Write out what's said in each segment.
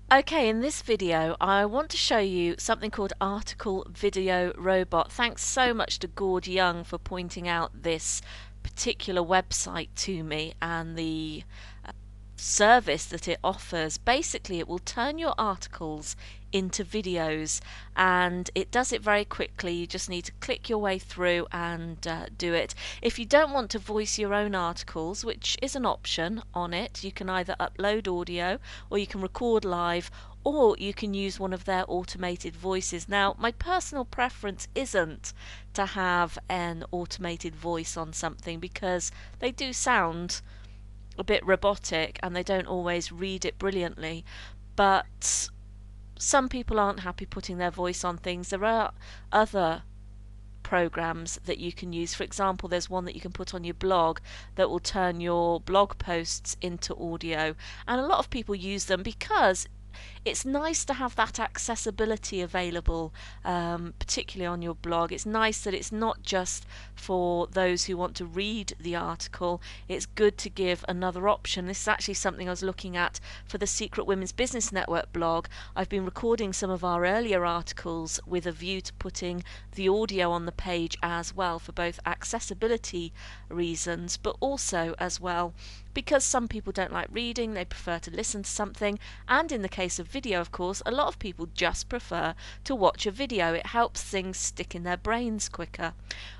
Okay, in this video, I want to show you something called Article Video Robot. Thanks so much to Gord Young for pointing out this particular website to me and the service that it offers. Basically, it will turn your articles into videos, and it does it very quickly. You just need to click your way through and do it. If you don't want to voice your own articles, which is an option on it, you can either upload audio or you can record live, or you can use one of their automated voices. Now, my personal preference isn't to have an automated voice on something because they do sound a bit robotic and they don't always read it brilliantly. But some people aren't happy putting their voice on things. There are other programs that you can use. For example, there's one that you can put on your blog that will turn your blog posts into audio, and a lot of people use them because it's nice to have that accessibility available, particularly on your blog. It's nice that it's not just for those who want to read the article. It's good to give another option. This is actually something I was looking at for the Secret Women's Business Network blog. I've been recording some of our earlier articles with a view to putting the audio on the page as well, for both accessibility reasons, but also as well because some people don't like reading, they prefer to listen to something, and in the case of video, of course, a lot of people just prefer to watch a video. It helps things stick in their brains quicker.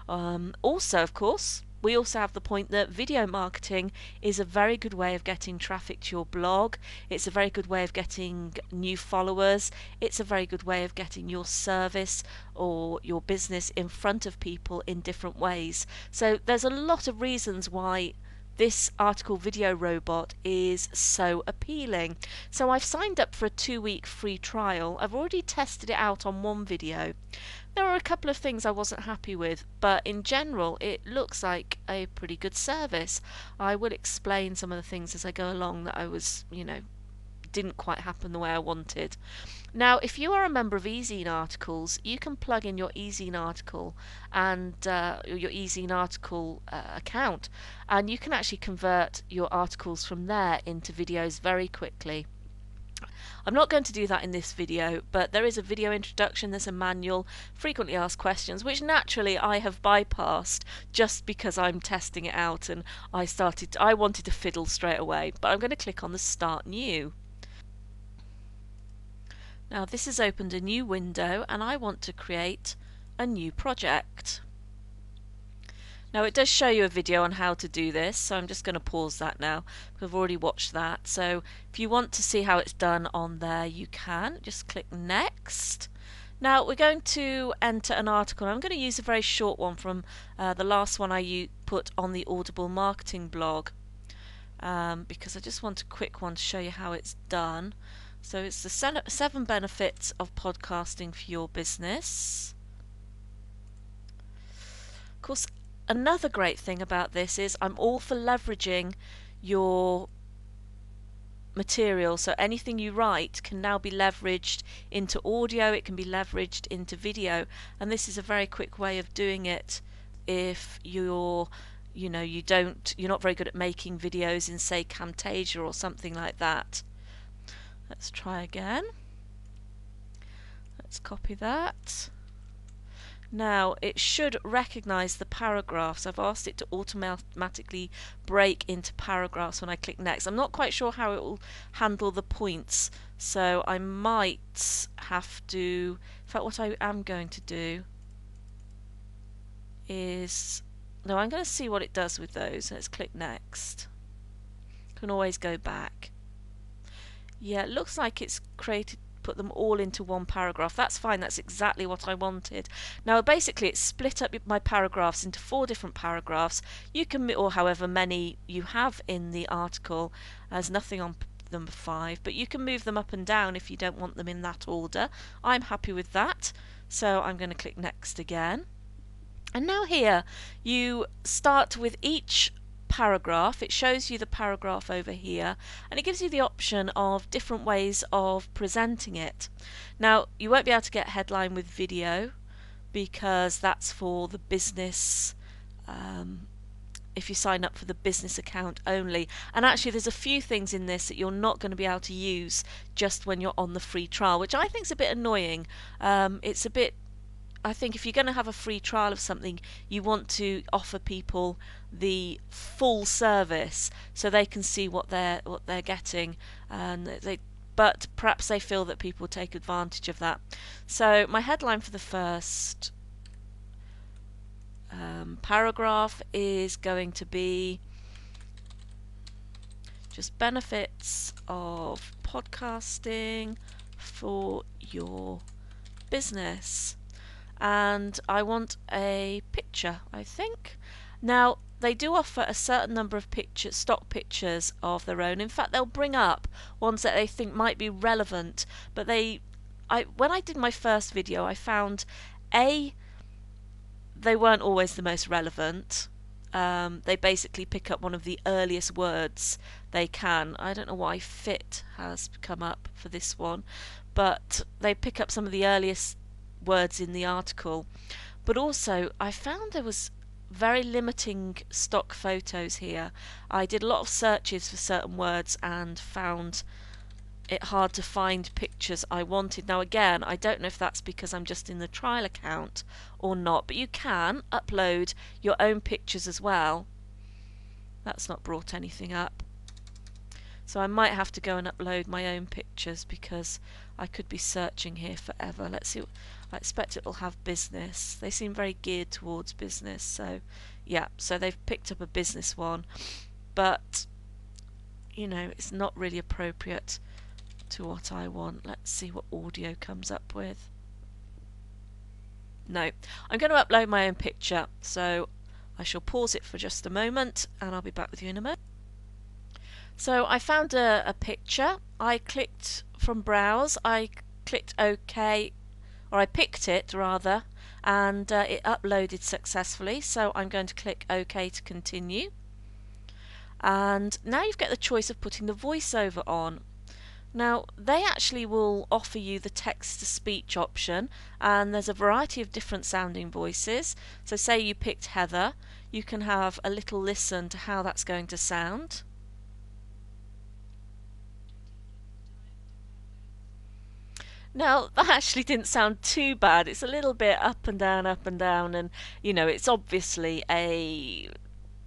Also, of course, we also have the point that video marketing is a very good way of getting traffic to your blog. It's a very good way of getting new followers. It's a very good way of getting your service or your business in front of people in different ways. So there's a lot of reasons why this article video robot is so appealing. So I've signed up for a 2-week free trial. I've already tested it out on one video. There are a couple of things I wasn't happy with, but in general it looks like a pretty good service. I will explain some of the things as I go along that I was, didn't quite happen the way I wanted. Now, if you are a member of eZine Articles, you can plug in your eZine article and your eZine article account, and you can actually convert your articles from there into videos very quickly. I'm not going to do that in this video, but there is a video introduction, there's a manual, frequently asked questions, which naturally I have bypassed just because I'm testing it out and I wanted to fiddle straight away, but I'm going to click on the Start New. Now this has opened a new window and I want to create a new project. Now it does show you a video on how to do this, so I'm just going to pause that now. We've already watched that. So if you want to see how it's done on there, you can. Just click Next. Now we're going to enter an article. I'm going to use a very short one from the last one I put on the Audible Marketing blog, because I just want a quick one to show you how it's done. So it's the 7 benefits of podcasting for your business. Of course, another great thing about this is I'm all for leveraging your material. So anything you write can now be leveraged into audio, it can be leveraged into video, and this is a very quick way of doing it if you're not very good at making videos in, say, Camtasia or something like that. Let's try again. Let's copy that. Now it should recognize the paragraphs. I've asked it to automatically break into paragraphs when I click next. I'm not quite sure how it will handle the points, so I might have to, in fact what I am going to do is, no, I'm going to see what it does with those. Let's click next. Can always go back. Yeah, it looks like it's put them all into one paragraph. That's fine, that's exactly what I wanted. Now basically it's split up my paragraphs into 4 different paragraphs. You can, or however many you have in the article, there's nothing on number 5, but you can move them up and down if you don't want them in that order. I'm happy with that, so I'm going to click next again. And now here you start with each paragraph. It shows you the paragraph over here and it gives you the option of different ways of presenting it. Now you won't be able to get headline with video because that's for the business if you sign up for the business account only. And actually there's a few things in this that you're not going to be able to use just when you're on the free trial, which I think is a bit annoying. It's a bit, I think if you're going to have a free trial of something, you want to offer people the full service so they can see what they're getting, and but perhaps they feel that people take advantage of that. So my headline for the first paragraph is going to be just benefits of podcasting for your business. And I want a picture, I think. Now, they do offer a certain number of pictures, stock pictures of their own. In fact, they'll bring up ones that they think might be relevant, but when I did my first video, I found they weren't always the most relevant. They basically pick up one of the earliest words they can. I don't know why fit has come up for this one, but they pick up some of the earliest words in the article. But also I found there was very limiting stock photos here. I did a lot of searches for certain words and found it hard to find pictures I wanted. Now again, I don't know if that's because I'm just in the trial account or not, but you can upload your own pictures as well. That's not brought anything up. So I might have to go and upload my own pictures because I could be searching here forever. Let's see. I expect it'll have business. They seem very geared towards business. So yeah, so they've picked up a business one, but you know, it's not really appropriate to what I want. Let's see what audio comes up with. No, I'm going to upload my own picture, so I shall pause it for just a moment and I'll be back with you in a moment. So I found a picture. I clicked from browse, I clicked OK, or I picked it rather, and it uploaded successfully, so I'm going to click OK to continue. And now you've got the choice of putting the voiceover on. Now, they actually will offer you the text-to-speech option, and there's a variety of different sounding voices. So say you picked Heather, you can have a little listen to how that's going to sound. Now, that actually didn't sound too bad. It's a little bit up and down, and you know, it's obviously a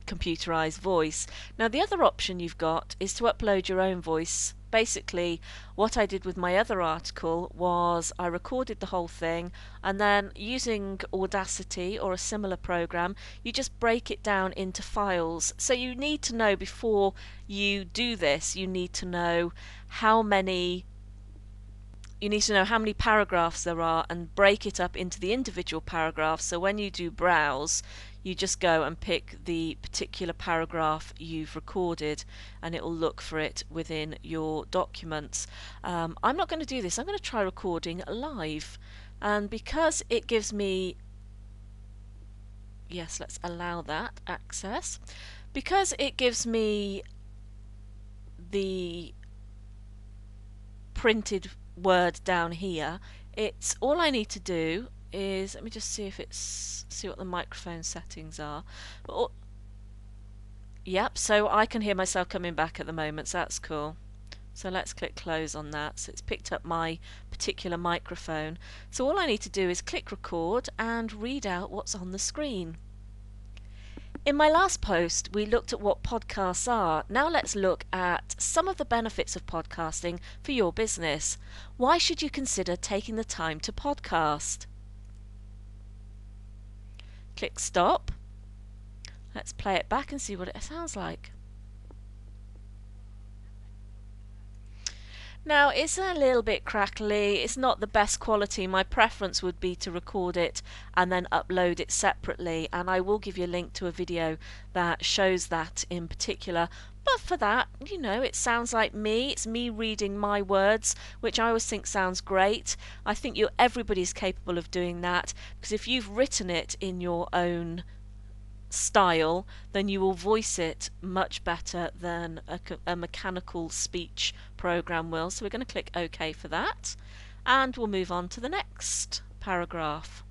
computerized voice. Now, the other option you've got is to upload your own voice. Basically, what I did with my other article was I recorded the whole thing, and then using Audacity or a similar program, you just break it down into files. So you need to know, before you do this, you need to know how many paragraphs there are and break it up into the individual paragraphs. So when you do browse, you just go and pick the particular paragraph you've recorded and it will look for it within your documents. I'm not going to do this. I'm going to try recording live, and because it gives me, yes, let's allow that access, because it gives me the printed word down here, it's all I need to do is, let me just see if see what the microphone settings are. Yep, so I can hear myself coming back at the moment, so that's cool. So let's click close on that. So it's picked up my particular microphone. So all I need to do is click record and read out what's on the screen. In my last post, we looked at what podcasts are. Now let's look at some of the benefits of podcasting for your business. Why should you consider taking the time to podcast? Click stop. Let's play it back and see what it sounds like. Now, it's a little bit crackly, it's not the best quality. My preference would be to record it and then upload it separately, and I will give you a link to a video that shows that in particular. But for that, you know, it sounds like me. It's me reading my words, which I always think sounds great. I think everybody's capable of doing that, because if you've written it in your own style, then you will voice it much better than a mechanical speech program will. So we're going to click OK for that, and we'll move on to the next paragraph.